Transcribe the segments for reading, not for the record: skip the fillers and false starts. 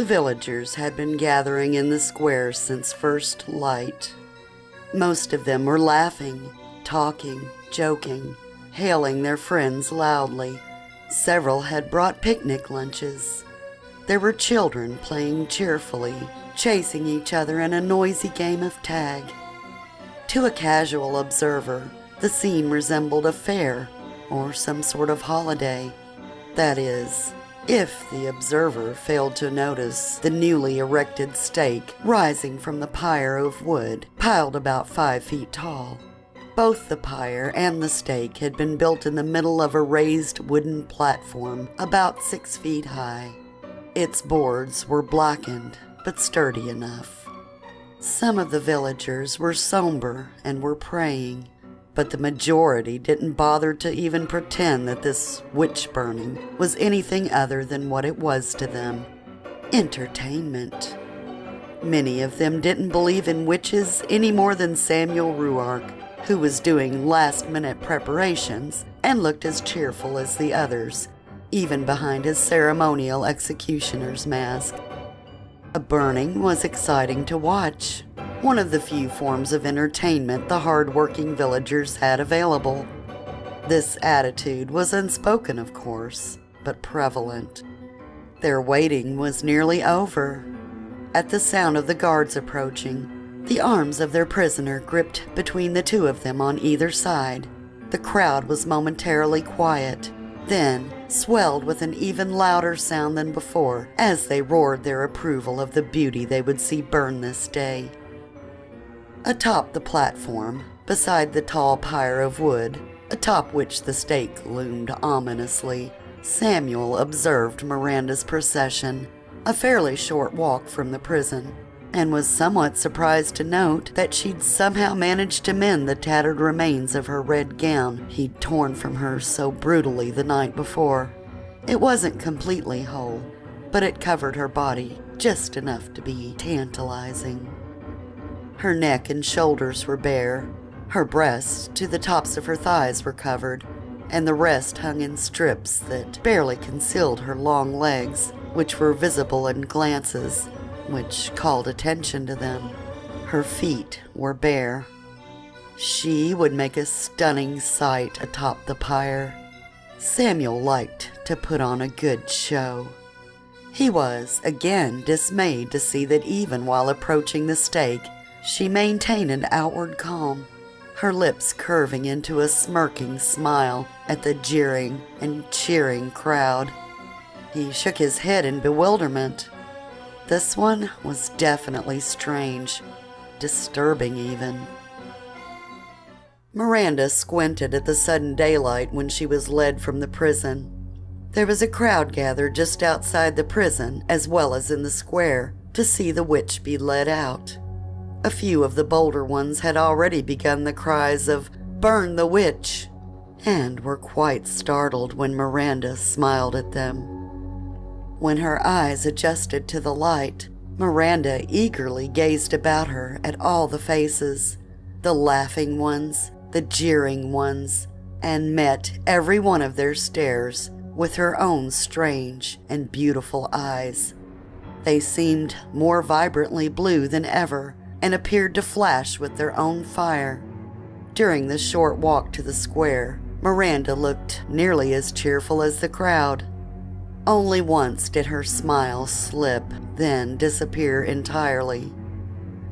The villagers had been gathering in the square since first light. Most of them were laughing, talking, joking, hailing their friends loudly. Several had brought picnic lunches. There were children playing cheerfully, chasing each other in a noisy game of tag. To a casual observer, the scene resembled a fair or some sort of holiday. That is, if the observer failed to notice the newly erected stake rising from the pyre of wood piled about 5 feet tall. Both the pyre and the stake had been built in the middle of a raised wooden platform about 6 feet high. Its boards were blackened, but sturdy enough. Some of the villagers were somber and were praying, but the majority didn't bother to even pretend that this witch burning was anything other than what it was to them: entertainment. Many of them didn't believe in witches any more than Samuel Ruark, who was doing last-minute preparations and looked as cheerful as the others, even behind his ceremonial executioner's mask. A burning was exciting to watch, one of the few forms of entertainment the hard-working villagers had available. This attitude was unspoken, of course, but prevalent. Their waiting was nearly over. At the sound of the guards approaching, the arms of their prisoner gripped between the two of them on either side. The crowd was momentarily quiet, then swelled with an even louder sound than before as they roared their approval of the beauty they would see burn this day. Atop the platform, beside the tall pyre of wood, atop which the stake loomed ominously, Samuel observed Miranda's procession, a fairly short walk from the prison, and was somewhat surprised to note that she'd somehow managed to mend the tattered remains of her red gown he'd torn from her so brutally the night before. It wasn't completely whole, but it covered her body just enough to be tantalizing. Her neck and shoulders were bare, her breasts to the tops of her thighs were covered, and the rest hung in strips that barely concealed her long legs, which were visible in glances, which called attention to them. Her feet were bare. She would make a stunning sight atop the pyre. Samuel liked to put on a good show. He was again dismayed to see that even while approaching the stake, she maintained an outward calm, her lips curving into a smirking smile at the jeering and cheering crowd. He shook his head in bewilderment. This one was definitely strange, disturbing even. Miranda squinted at the sudden daylight when she was led from the prison. There was a crowd gathered just outside the prison as well as in the square to see the witch be led out. A few of the bolder ones had already begun the cries of "Burn the witch!" and were quite startled when Miranda smiled at them. When her eyes adjusted to the light, Miranda eagerly gazed about her at all the faces, the laughing ones, the jeering ones, and met every one of their stares with her own strange and beautiful eyes. They seemed more vibrantly blue than ever, and appeared to flash with their own fire. During the short walk to the square, Miranda looked nearly as cheerful as the crowd. Only once did her smile slip, then disappear entirely.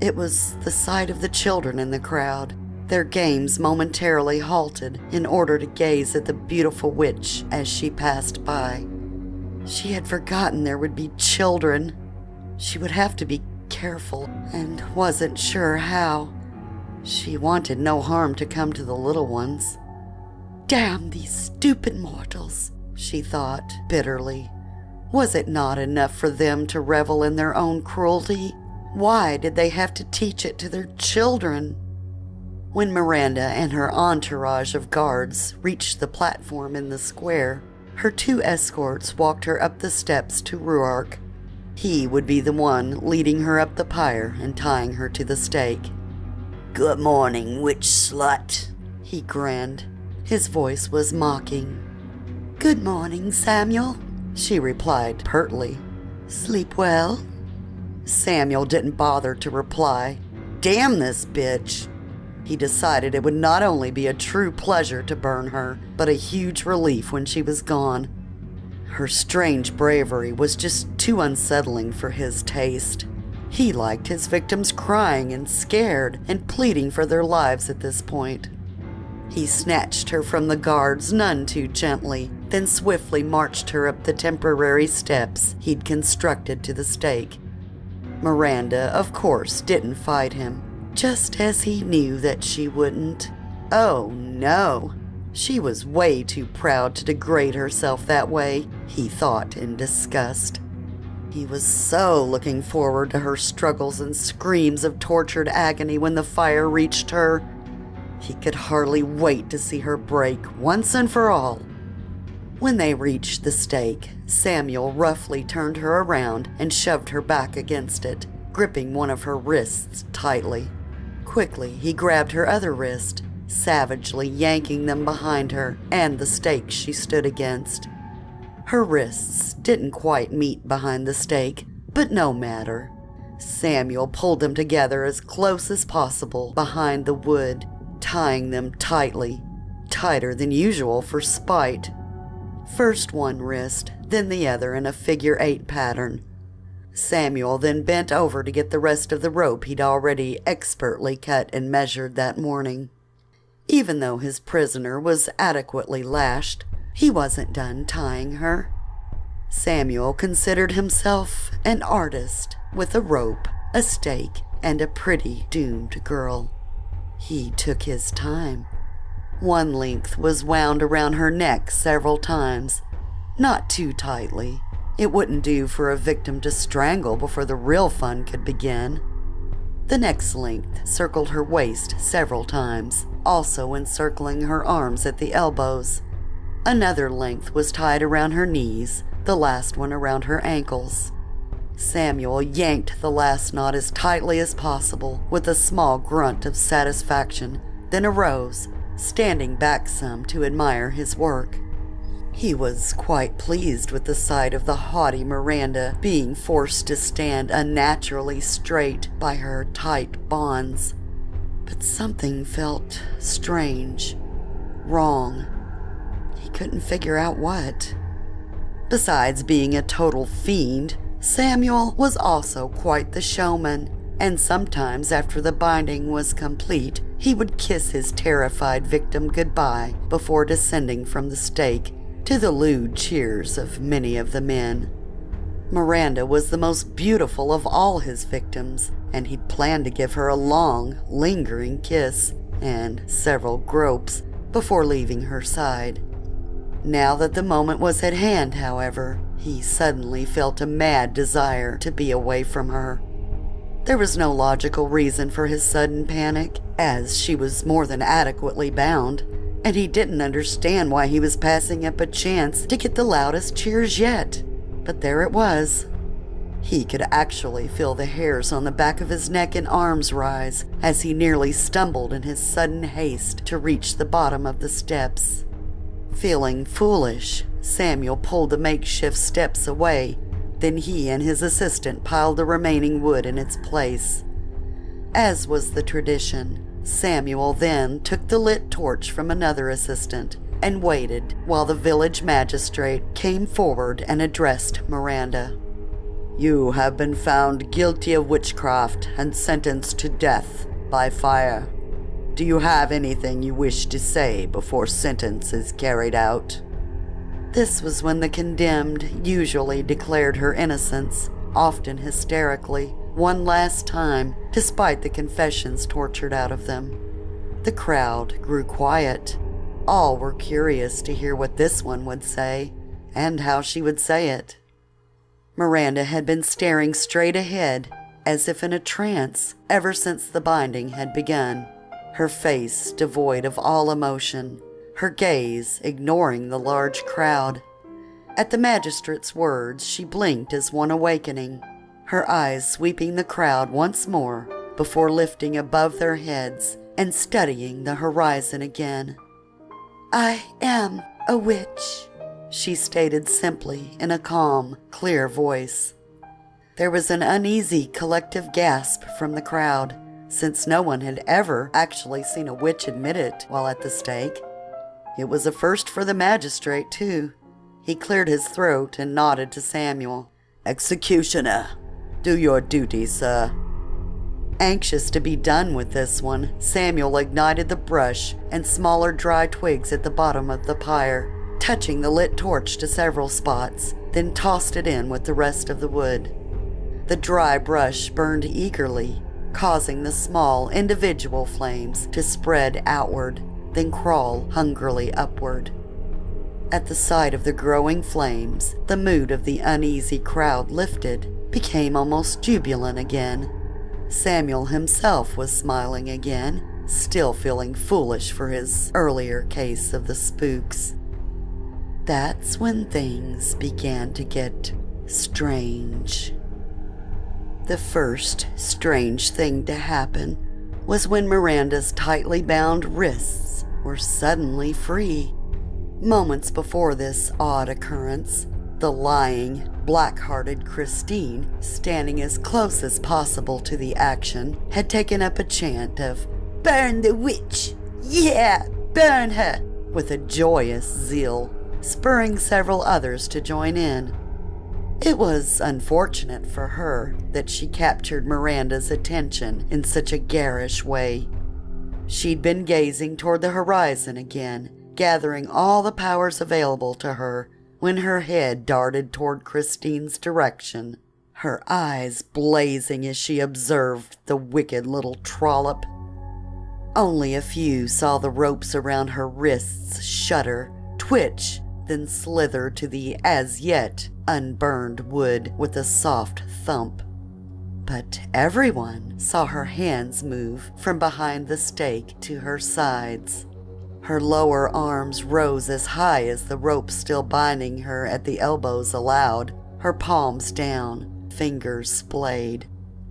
It was the sight of the children in the crowd, their games momentarily halted in order to gaze at the beautiful witch as she passed by. She had forgotten there would be children. She would have to be careful and wasn't sure how. She wanted no harm to come to the little ones. Damn these stupid mortals, she thought bitterly. Was it not enough for them to revel in their own cruelty? Why did they have to teach it to their children? When Miranda and her entourage of guards reached the platform in the square, her 2 escorts walked her up the steps to Ruark. He would be the one leading her up the pyre and tying her to the stake. "Good morning, witch slut," he grinned. His voice was mocking. "Good morning, Samuel," she replied pertly. Sleep well? Samuel didn't bother to reply. Damn this bitch! He decided it would not only be a true pleasure to burn her, but a huge relief when she was gone. Her strange bravery was just too unsettling for his taste. He liked his victims crying and scared and pleading for their lives at this point. He snatched her from the guards none too gently, then swiftly marched her up the temporary steps he'd constructed to the stake. Miranda, of course, didn't fight him, just as he knew that she wouldn't. Oh no! She was way too proud to degrade herself that way, he thought in disgust. He was so looking forward to her struggles and screams of tortured agony when the fire reached her. He could hardly wait to see her break once and for all. When they reached the stake, Samuel roughly turned her around and shoved her back against it, gripping one of her wrists tightly. Quickly, he grabbed her other wrist, savagely yanking them behind her and the stake she stood against. Her wrists didn't quite meet behind the stake, but no matter. Samuel pulled them together as close as possible behind the wood, tying them tightly, tighter than usual for spite. First one wrist, then the other in a figure 8 pattern. Samuel then bent over to get the rest of the rope he'd already expertly cut and measured that morning. Even though his prisoner was adequately lashed, he wasn't done tying her. Samuel considered himself an artist with a rope, a stake, and a pretty doomed girl. He took his time. One length was wound around her neck several times, not too tightly. It wouldn't do for a victim to strangle before the real fun could begin. The next length circled her waist several times, also encircling her arms at the elbows. Another length was tied around her knees, the last one around her ankles. Samuel yanked the last knot as tightly as possible with a small grunt of satisfaction, then arose, standing back some to admire his work. He was quite pleased with the sight of the haughty Miranda being forced to stand unnaturally straight by her tight bonds. But something felt strange, wrong. He couldn't figure out what. Besides being a total fiend, Samuel was also quite the showman, and sometimes after the binding was complete, he would kiss his terrified victim goodbye before descending from the stake, to the lewd cheers of many of the men. Miranda was the most beautiful of all his victims, and he'd planned to give her a long, lingering kiss and several gropes before leaving her side. Now that the moment was at hand, however, he suddenly felt a mad desire to be away from her. There was no logical reason for his sudden panic, as she was more than adequately bound, and he didn't understand why he was passing up a chance to get the loudest cheers yet. But there it was. He could actually feel the hairs on the back of his neck and arms rise as he nearly stumbled in his sudden haste to reach the bottom of the steps. Feeling foolish, Samuel pulled the makeshift steps away. Then he and his assistant piled the remaining wood in its place. As was the tradition, Samuel then took the lit torch from another assistant and waited while the village magistrate came forward and addressed Miranda. "You have been found guilty of witchcraft and sentenced to death by fire. Do you have anything you wish to say before sentence is carried out?" This was when the condemned usually declared her innocence, often hysterically, one last time, despite the confessions tortured out of them. The crowd grew quiet. All were curious to hear what this one would say, and how she would say it. Miranda had been staring straight ahead, as if in a trance, ever since the binding had begun, her face devoid of all emotion, her gaze ignoring the large crowd. At the magistrate's words, she blinked as one awakening, her eyes sweeping the crowd once more before lifting above their heads and studying the horizon again. "I am a witch," she stated simply in a calm, clear voice. There was an uneasy collective gasp from the crowd, since no one had ever actually seen a witch admit it while at the stake. It was a first for the magistrate, too. He cleared his throat and nodded to Samuel. "Executioner, do your duty, sir." Anxious to be done with this one, Samuel ignited the brush and smaller dry twigs at the bottom of the pyre, touching the lit torch to several spots, then tossed it in with the rest of the wood. The dry brush burned eagerly, causing the small individual flames to spread outward, then crawl hungrily upward. At the sight of the growing flames, the mood of the uneasy crowd lifted, became almost jubilant again. Samuel himself was smiling again, still feeling foolish for his earlier case of the spooks. That's when things began to get strange. The first strange thing to happen was when Miranda's tightly bound wrists were suddenly free. Moments before this odd occurrence, the lying, black-hearted Christine, standing as close as possible to the action, had taken up a chant of "Burn the witch! Yeah, burn her!" with a joyous zeal, spurring several others to join in. It was unfortunate for her that she captured Miranda's attention in such a garish way. She'd been gazing toward the horizon again, gathering all the powers available to her, when her head darted toward Christine's direction, her eyes blazing as she observed the wicked little trollop. Only a few saw the ropes around her wrists shudder, twitch, then slither to the as-yet unburned wood with a soft thump. But everyone saw her hands move from behind the stake to her sides. Her lower arms rose as high as the rope still binding her at the elbows allowed, her palms down, fingers splayed.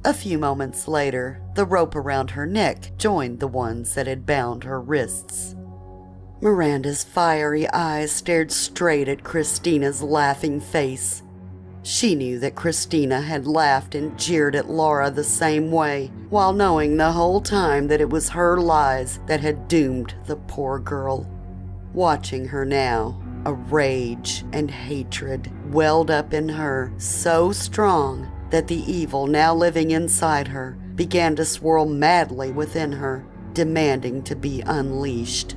A few moments later, the rope around her neck joined the ones that had bound her wrists. Miranda's fiery eyes stared straight at Christina's laughing face. She knew that Christina had laughed and jeered at Laura the same way, while knowing the whole time that it was her lies that had doomed the poor girl. Watching her now, a rage and hatred welled up in her so strong that the evil now living inside her began to swirl madly within her, demanding to be unleashed.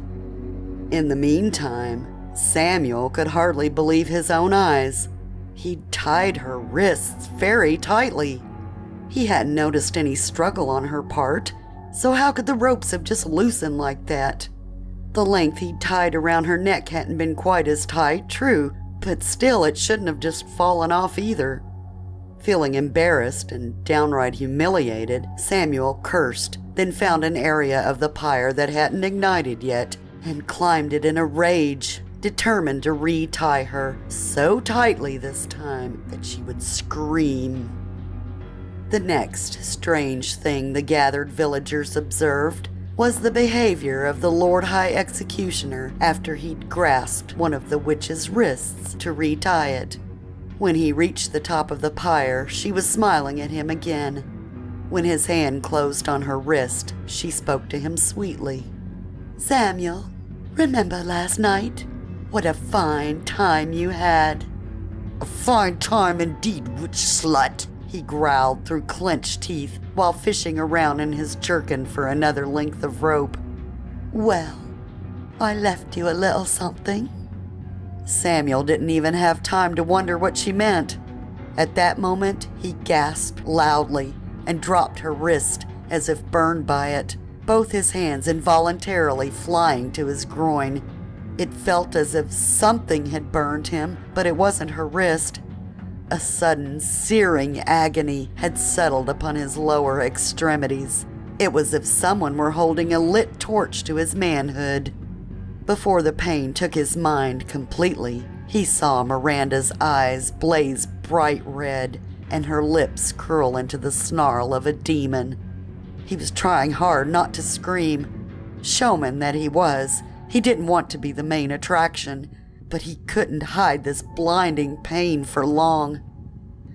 In the meantime, Samuel could hardly believe his own eyes. He'd tied her wrists very tightly. He hadn't noticed any struggle on her part, so how could the ropes have just loosened like that? The length he'd tied around her neck hadn't been quite as tight, true, but still it shouldn't have just fallen off either. Feeling embarrassed and downright humiliated, Samuel cursed, then found an area of the pyre that hadn't ignited yet, and climbed it in a rage, determined to re-tie her so tightly this time that she would scream. The next strange thing the gathered villagers observed was the behavior of the Lord High Executioner after he'd grasped one of the witch's wrists to re-tie it. When he reached the top of the pyre, she was smiling at him again. When his hand closed on her wrist, she spoke to him sweetly. "Samuel, remember last night? What a fine time you had." "A fine time indeed, witch slut," he growled through clenched teeth while fishing around in his jerkin for another length of rope. "Well, I left you a little something." Samuel didn't even have time to wonder what she meant. At that moment, he gasped loudly and dropped her wrist as if burned by it, both his hands involuntarily flying to his groin. It felt as if something had burned him, but it wasn't her wrist. A sudden, searing agony had settled upon his lower extremities. It was as if someone were holding a lit torch to his manhood. Before the pain took his mind completely, he saw Miranda's eyes blaze bright red and her lips curl into the snarl of a demon. He was trying hard not to scream. Showman that he was, he didn't want to be the main attraction, but he couldn't hide this blinding pain for long.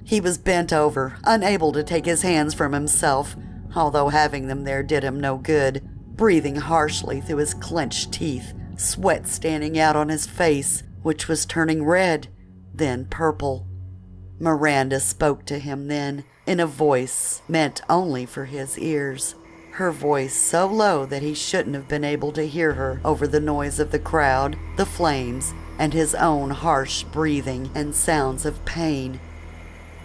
He was bent over, unable to take his hands from himself, although having them there did him no good, breathing harshly through his clenched teeth, sweat standing out on his face, which was turning red, then purple. Miranda spoke to him then, in a voice meant only for his ears. Her voice so low that he shouldn't have been able to hear her over the noise of the crowd, the flames, and his own harsh breathing and sounds of pain.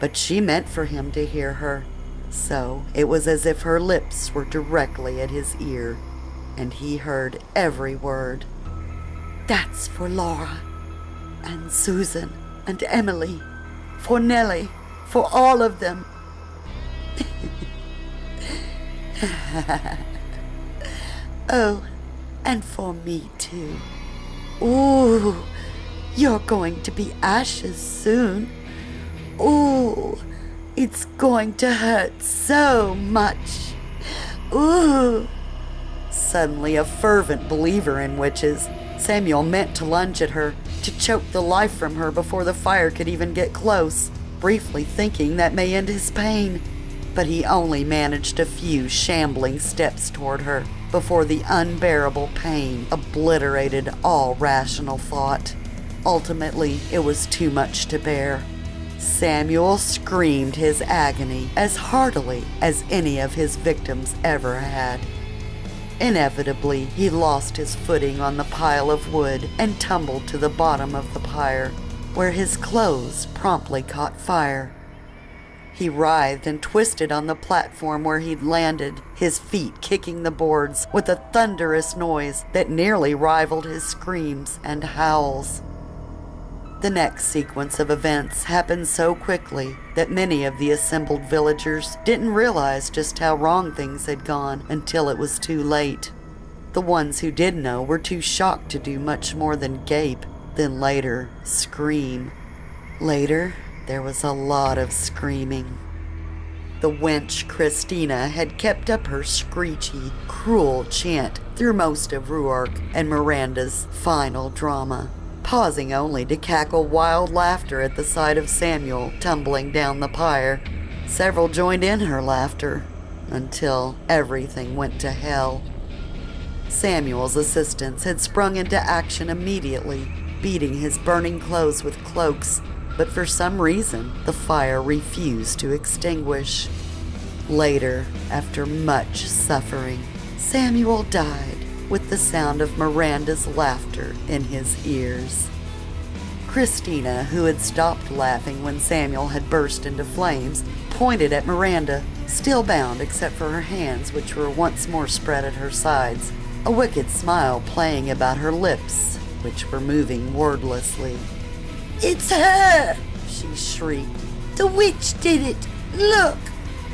But she meant for him to hear her, so it was as if her lips were directly at his ear, and he heard every word. "That's for Laura, and Susan, and Emily, for Nellie, for all of them." "Oh, and for me too. Ooh, you're going to be ashes soon. Ooh, it's going to hurt so much. Ooh." Suddenly a fervent believer in witches, Samuel meant to lunge at her, to choke the life from her before the fire could even get close, briefly thinking that may end his pain. But he only managed a few shambling steps toward her before the unbearable pain obliterated all rational thought. Ultimately, it was too much to bear. Samuel screamed his agony as heartily as any of his victims ever had. Inevitably, he lost his footing on the pile of wood and tumbled to the bottom of the pyre, where his clothes promptly caught fire. He writhed and twisted on the platform where he'd landed, his feet kicking the boards with a thunderous noise that nearly rivaled his screams and howls. The next sequence of events happened so quickly that many of the assembled villagers didn't realize just how wrong things had gone until it was too late. The ones who did know were too shocked to do much more than gape, then later scream. Later, there was a lot of screaming. The wench Christina had kept up her screechy, cruel chant through most of Ruark and Miranda's final drama, pausing only to cackle wild laughter at the sight of Samuel tumbling down the pyre. Several joined in her laughter, until everything went to hell. Samuel's assistants had sprung into action immediately, beating his burning clothes with cloaks, but for some reason the fire refused to extinguish. Later, after much suffering, Samuel died with the sound of Miranda's laughter in his ears. Christina, who had stopped laughing when Samuel had burst into flames, pointed at Miranda, still bound except for her hands, which were once more spread at her sides, a wicked smile playing about her lips, which were moving wordlessly. "It's her!" she shrieked. "The witch did it! Look!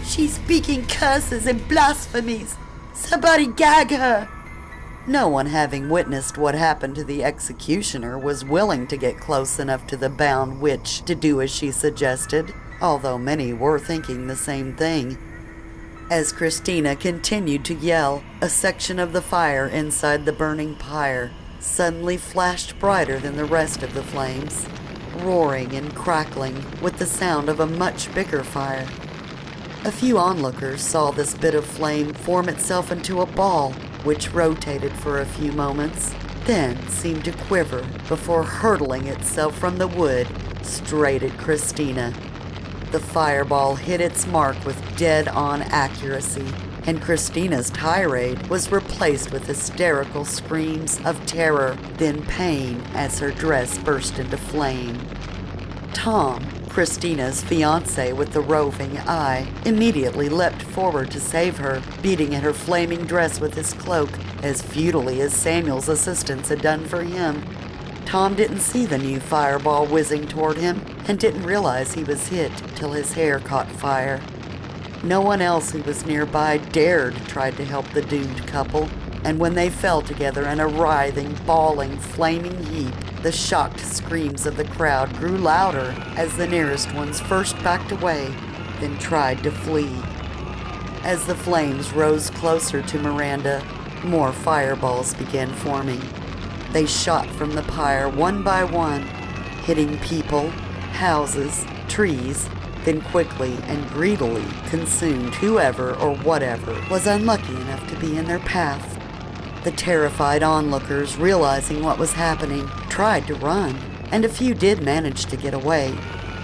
She's speaking curses and blasphemies! Somebody gag her!" No one having witnessed what happened to the executioner was willing to get close enough to the bound witch to do as she suggested, although many were thinking the same thing. As Christina continued to yell, a section of the fire inside the burning pyre suddenly flashed brighter than the rest of the flames, roaring and crackling with the sound of a much bigger fire. A few onlookers saw this bit of flame form itself into a ball, which rotated for a few moments, then seemed to quiver before hurtling itself from the wood straight at Christina. The fireball hit its mark with dead-on accuracy, and Christina's tirade was replaced with hysterical screams of terror, then pain as her dress burst into flame. Tom, Christina's fiancé with the roving eye, immediately leapt forward to save her, beating at her flaming dress with his cloak as futilely as Samuel's assistants had done for him. Tom didn't see the new fireball whizzing toward him and didn't realize he was hit till his hair caught fire. No one else who was nearby dared try to help the doomed couple, and when they fell together in a writhing, bawling, flaming heap, the shocked screams of the crowd grew louder as the nearest ones first backed away, then tried to flee. As the flames rose closer to Miranda, more fireballs began forming. They shot from the pyre one by one, hitting people, houses, trees, then quickly and greedily consumed whoever or whatever was unlucky enough to be in their path. The terrified onlookers, realizing what was happening, tried to run, and a few did manage to get away.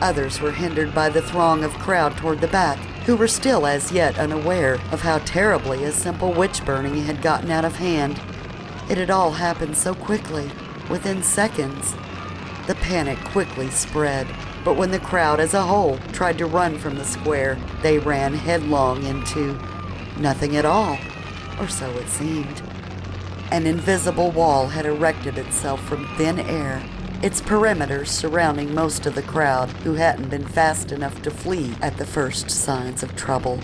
Others were hindered by the throng of crowd toward the back, who were still as yet unaware of how terribly a simple witch burning had gotten out of hand. It had all happened so quickly, within seconds. The panic quickly spread, but when the crowd as a whole tried to run from the square, they ran headlong into nothing at all, or so it seemed. An invisible wall had erected itself from thin air, its perimeter surrounding most of the crowd who hadn't been fast enough to flee at the first signs of trouble.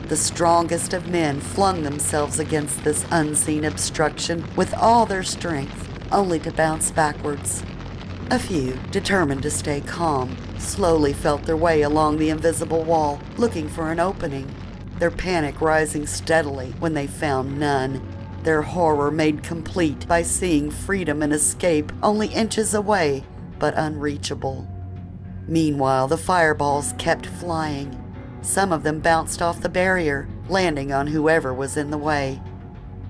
The strongest of men flung themselves against this unseen obstruction with all their strength, only to bounce backwards. A few, determined to stay calm, slowly felt their way along the invisible wall, looking for an opening, their panic rising steadily when they found none. Their horror made complete by seeing freedom and escape only inches away, but unreachable. Meanwhile, the fireballs kept flying. Some of them bounced off the barrier, landing on whoever was in the way.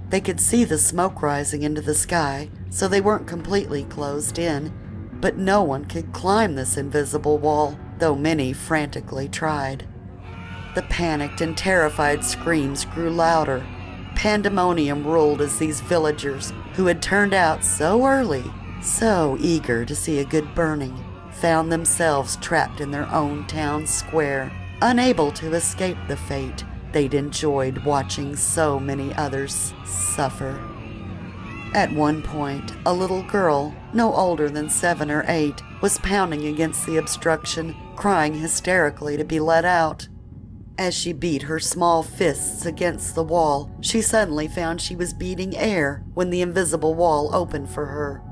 They could see the smoke rising into the sky, so they weren't completely closed in, but no one could climb this invisible wall, though many frantically tried. The panicked and terrified screams grew louder. Pandemonium ruled as these villagers, who had turned out so early, so eager to see a good burning, found themselves trapped in their own town square, unable to escape the fate they'd enjoyed watching so many others suffer. At one point, a little girl, no older than 7 or 8, was pounding against the obstruction, crying hysterically to be let out. As she beat her small fists against the wall, she suddenly found she was beating air when the invisible wall opened for her.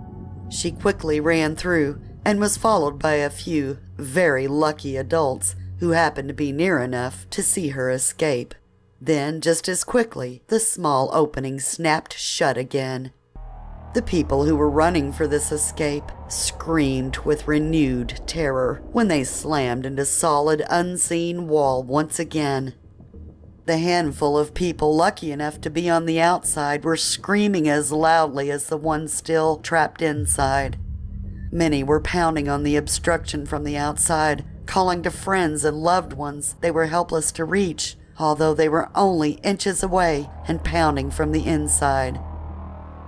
She quickly ran through and was followed by a few very lucky adults who happened to be near enough to see her escape. Then, just as quickly, the small opening snapped shut again. The people who were running for this escape screamed with renewed terror when they slammed into solid, unseen wall once again. The handful of people lucky enough to be on the outside were screaming as loudly as the ones still trapped inside. Many were pounding on the obstruction from the outside, calling to friends and loved ones they were helpless to reach, although they were only inches away and pounding from the inside.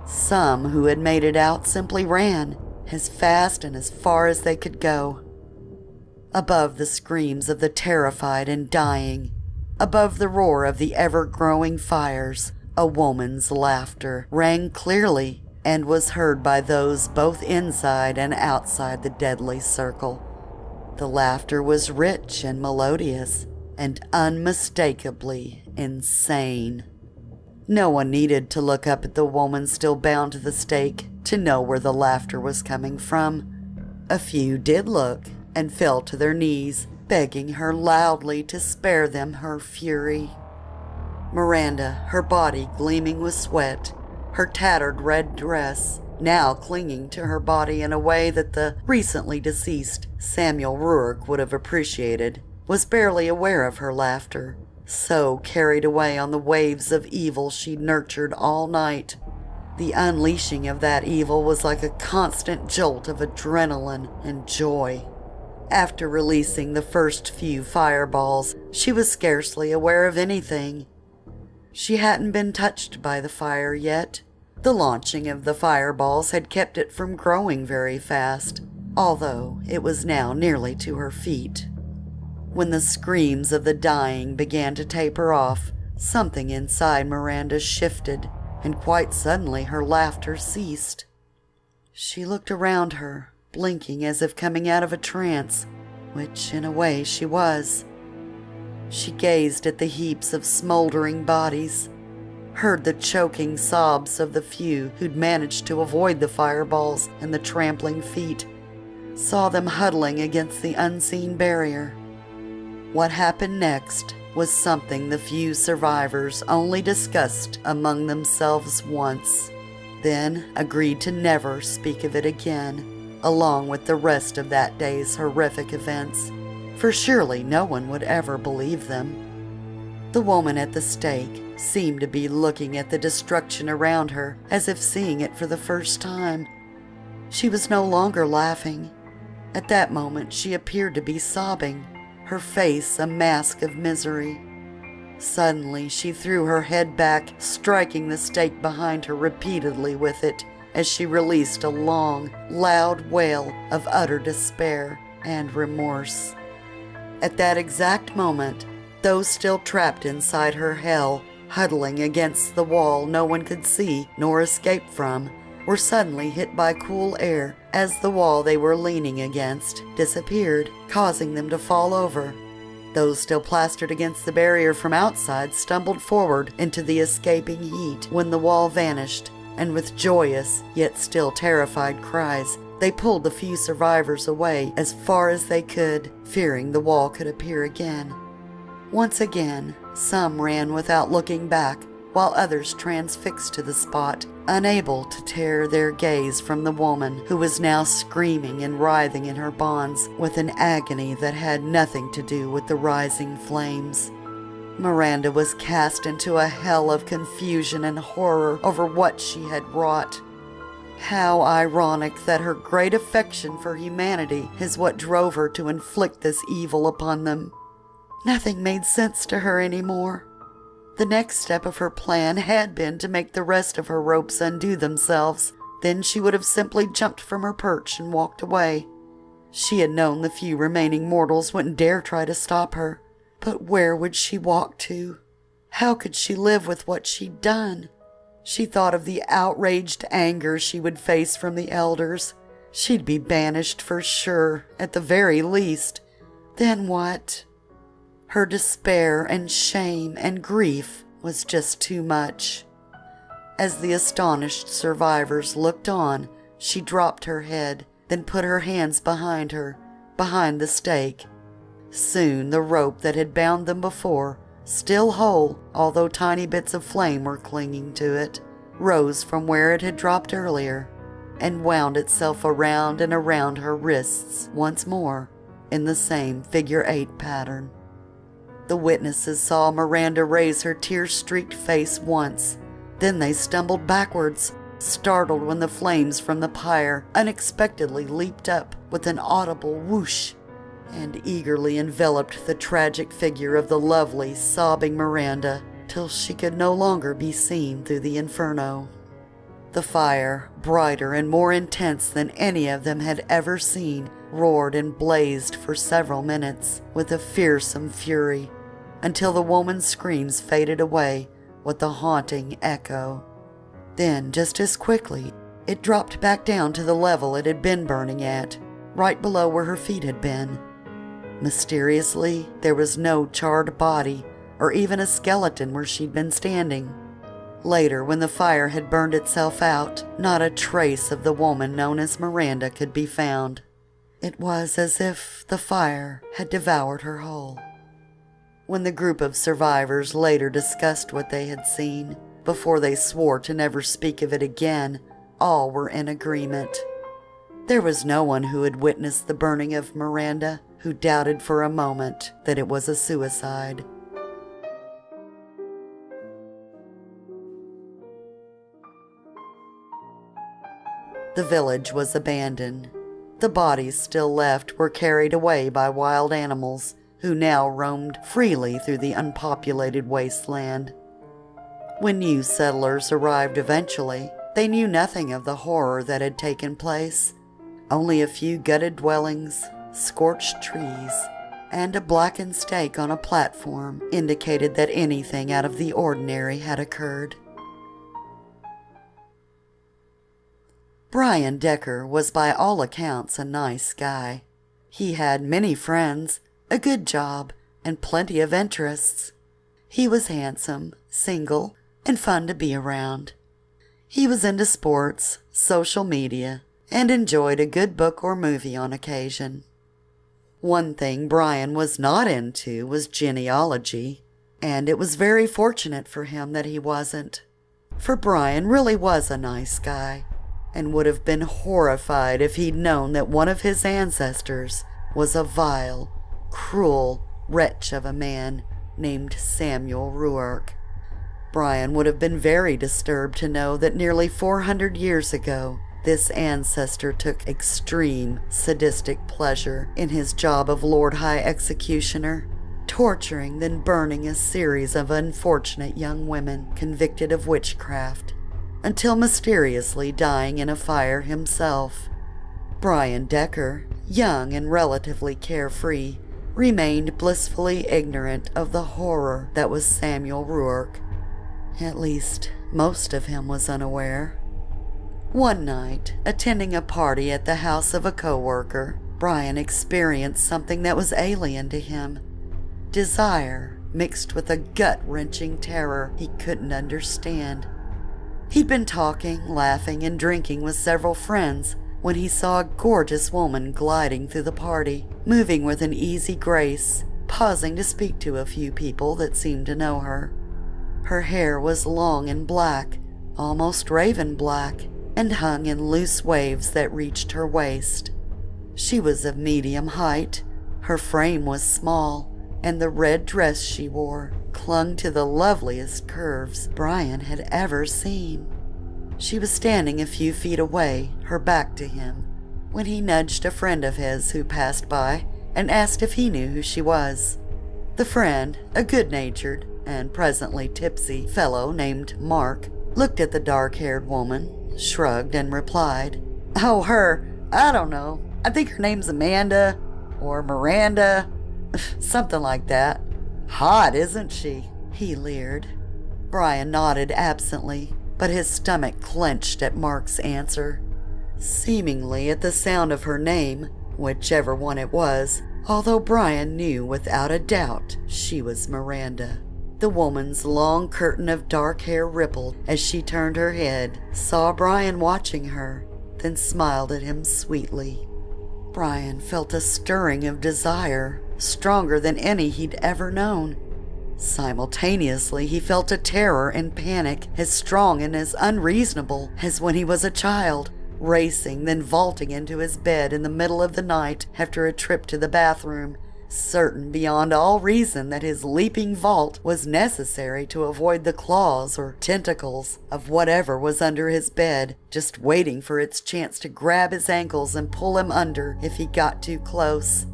Some who had made it out simply ran, as fast and as far as they could go. Above the screams of the terrified and dying, above the roar of the ever-growing fires, a woman's laughter rang clearly and was heard by those both inside and outside the deadly circle. The laughter was rich and melodious, and unmistakably insane. No one needed to look up at the woman still bound to the stake to know where the laughter was coming from. A few did look and fell to their knees, begging her loudly to spare them her fury. Miranda, her body gleaming with sweat, her tattered red dress now clinging to her body in a way that the recently deceased Samuel Rourke would have appreciated, was barely aware of her laughter, so carried away on the waves of evil she'd nurtured all night. The unleashing of that evil was like a constant jolt of adrenaline and joy. After releasing the first few fireballs, she was scarcely aware of anything. She hadn't been touched by the fire yet. The launching of the fireballs had kept it from growing very fast, although it was now nearly to her feet. When the screams of the dying began to taper off, something inside Miranda shifted, and quite suddenly her laughter ceased. She looked around her, blinking as if coming out of a trance, which in a way she was. She gazed at the heaps of smoldering bodies, heard the choking sobs of the few who'd managed to avoid the fireballs and the trampling feet, saw them huddling against the unseen barrier. What happened next was something the few survivors only discussed among themselves once, then agreed to never speak of it again, along with the rest of that day's horrific events, for surely no one would ever believe them. The woman at the stake seemed to be looking at the destruction around her as if seeing it for the first time. She was no longer laughing. At that moment she appeared to be sobbing, her face a mask of misery. Suddenly she threw her head back, striking the stake behind her repeatedly with it as she released a long, loud wail of utter despair and remorse. At that exact moment, those still trapped inside her hell, huddling against the wall no one could see nor escape from, were suddenly hit by cool air as the wall they were leaning against disappeared, causing them to fall over. Those still plastered against the barrier from outside stumbled forward into the escaping heat when the wall vanished, and with joyous yet still terrified cries, they pulled the few survivors away as far as they could, fearing the wall could appear again. Once again, some ran without looking back, while others transfixed to the spot, unable to tear their gaze from the woman who was now screaming and writhing in her bonds with an agony that had nothing to do with the rising flames. Miranda was cast into a hell of confusion and horror over what she had wrought. How ironic that her great affection for humanity is what drove her to inflict this evil upon them. Nothing made sense to her anymore. The next step of her plan had been to make the rest of her ropes undo themselves. Then she would have simply jumped from her perch and walked away. She had known the few remaining mortals wouldn't dare try to stop her. But where would she walk to? How could she live with what she'd done? She thought of the outraged anger she would face from the elders. She'd be banished for sure, at the very least. Then what? Her despair and shame and grief was just too much. As the astonished survivors looked on, she dropped her head, then put her hands behind her, behind the stake. Soon the rope that had bound them before, still whole, although tiny bits of flame were clinging to it, rose from where it had dropped earlier, and wound itself around and around her wrists once more, in the same figure 8 pattern. The witnesses saw Miranda raise her tear-streaked face once. Then they stumbled backwards, startled when the flames from the pyre unexpectedly leaped up with an audible whoosh and eagerly enveloped the tragic figure of the lovely, sobbing Miranda till she could no longer be seen through the inferno. The fire, brighter and more intense than any of them had ever seen, roared and blazed for several minutes with a fearsome fury, until the woman's screams faded away with a haunting echo. Then, just as quickly, it dropped back down to the level it had been burning at, right below where her feet had been. Mysteriously, there was no charred body or even a skeleton where she'd been standing. Later, when the fire had burned itself out, not a trace of the woman known as Miranda could be found. It was as if the fire had devoured her whole. When the group of survivors later discussed what they had seen, before they swore to never speak of it again, all were in agreement. There was no one who had witnessed the burning of Miranda who doubted for a moment that it was a suicide. The village was abandoned. The bodies still left were carried away by wild animals, who now roamed freely through the unpopulated wasteland. When new settlers arrived eventually, they knew nothing of the horror that had taken place. Only a few gutted dwellings, scorched trees, and a blackened stake on a platform indicated that anything out of the ordinary had occurred. Brian Decker was by all accounts a nice guy. He had many friends, a good job, and plenty of interests. He was handsome, single, and fun to be around. He was into sports, social media, and enjoyed a good book or movie on occasion. One thing Brian was not into was genealogy, and it was very fortunate for him that he wasn't. For Brian really was a nice guy, and would have been horrified if he'd known that one of his ancestors was a vile, cruel wretch of a man named Samuel Ruark. Brian would have been very disturbed to know that nearly 400 years ago, this ancestor took extreme sadistic pleasure in his job of Lord High Executioner, torturing then burning a series of unfortunate young women convicted of witchcraft, until mysteriously dying in a fire himself. Brian Decker, young and relatively carefree, remained blissfully ignorant of the horror that was Samuel Ruark. At least, most of him was unaware. One night, attending a party at the house of a coworker, Brian experienced something that was alien to him. Desire mixed with a gut-wrenching terror he couldn't understand. He'd been talking, laughing, and drinking with several friends when he saw a gorgeous woman gliding through the party, moving with an easy grace, pausing to speak to a few people that seemed to know her. Her hair was long and black, almost raven black, and hung in loose waves that reached her waist. She was of medium height, her frame was small, and the red dress she wore clung to the loveliest curves Brian had ever seen. She was standing a few feet away, her back to him, when he nudged a friend of his who passed by and asked if he knew who she was. The friend, a good-natured and presently tipsy fellow named Mark, looked at the dark-haired woman, shrugged, and replied, "Oh, her, I don't know. I think her name's Amanda, or Miranda, something like that. Hot, isn't she?" he leered. Brian nodded absently, but his stomach clenched at Mark's answer. Seemingly at the sound of her name, whichever one it was, although Brian knew without a doubt she was Miranda. The woman's long curtain of dark hair rippled as she turned her head, saw Brian watching her, then smiled at him sweetly. Brian felt a stirring of desire, stronger than any he'd ever known. Simultaneously, he felt a terror and panic as strong and as unreasonable as when he was a child, racing, then vaulting into his bed in the middle of the night after a trip to the bathroom, certain beyond all reason that his leaping vault was necessary to avoid the claws or tentacles of whatever was under his bed, just waiting for its chance to grab his ankles and pull him under if he got too close.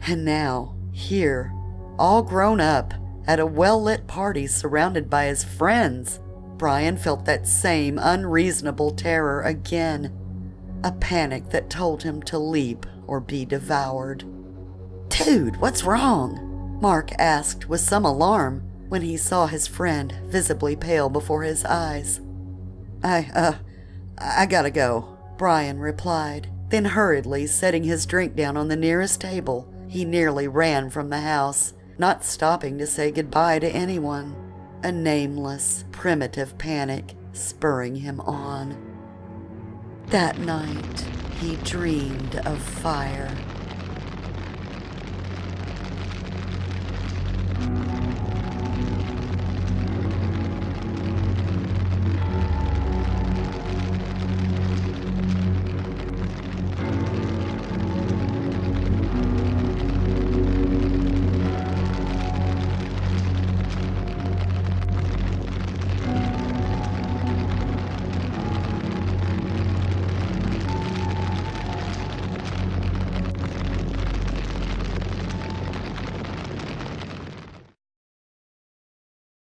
And now, here, all grown up, at a well-lit party surrounded by his friends, Brian felt that same unreasonable terror again, a panic that told him to leap or be devoured. "Dude, what's wrong?" Mark asked with some alarm when he saw his friend visibly pale before his eyes. I gotta go," Brian replied. Then hurriedly setting his drink down on the nearest table, he nearly ran from the house, not stopping to say goodbye to anyone, a nameless, primitive panic spurring him on. That night, he dreamed of fire.